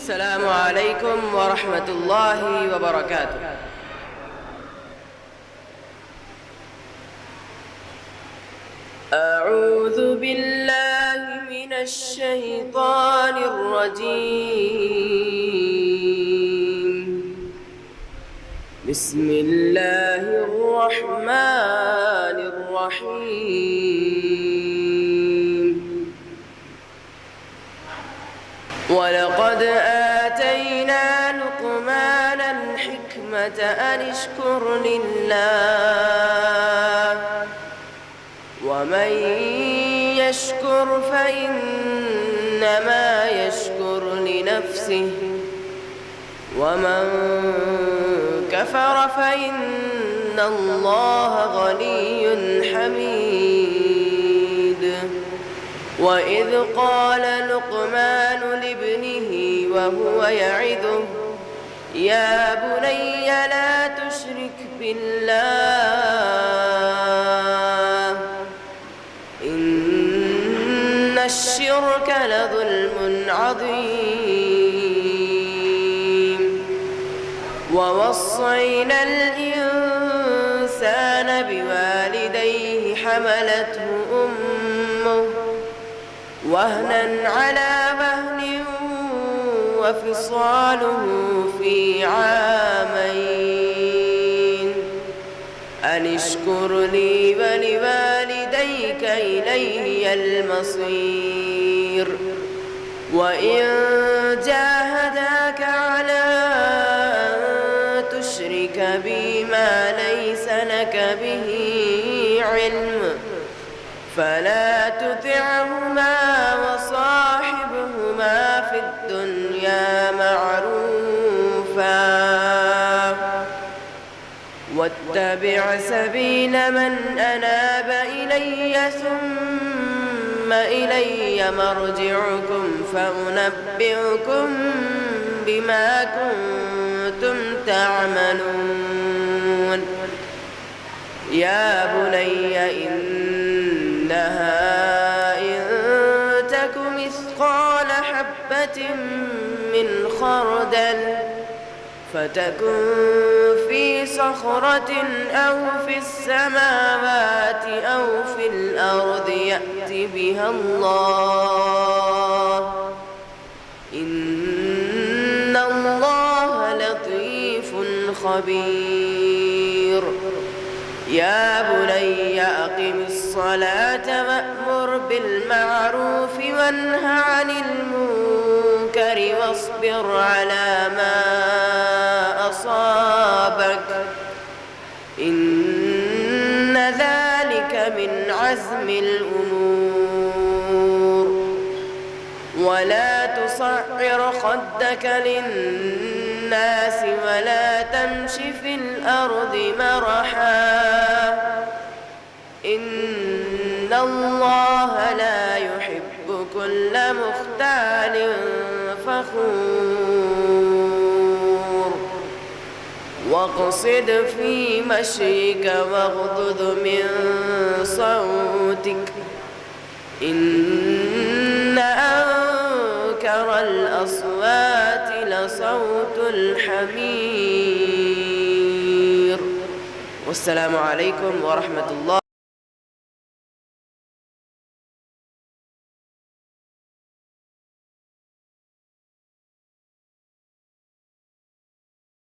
السلام عليكم ورحمة الله وبركاته. أعوذ بالله من الشيطان الرجيم. بسم الله الرحمن الرحيم. ولقد آتينا لقمان الحكمة أن اشكر لله ومن يشكر فإنما يشكر لنفسه ومن كفر فإن الله غني حميد. وإذ قال لقمان لابنه وهو يعظه يا بني لا تشرك بالله إن الشرك لظلم عظيم. ووصينا الإنسان بوالديه حملته أمه وهنا على وهن وفصاله في عامين أن اشكر لي ولوالديك إلي المصير. وإن جاهداك على أن تشرك بي ما ليس لك به علم فلا تطعهما وصاحبهما في الدنيا معروفا واتبع سبيل من أناب إلي ثم إلي مرجعكم فأنبئكم بما كنتم تعملون. يا بني إنها إن تك مثقال حبة من خردل فتكن في صخرة أو في السماوات أو في الأرض يأت بها الله إن الله لطيف خبير. يا بني أقم الصلاة وأمر بالمعروف وانه عن المنكر واصبر على ما أصابك إن ذلك من عزم الأمور. ولا تصعر خدك للناس ولا تمش في الأرض مرحا إن الله لا يحب كل مختال فخور. واقصد في مشيك واغضض من صوتك إن أنكر الأصوات لصوت الحمير. والسلام عليكم ورحمة الله.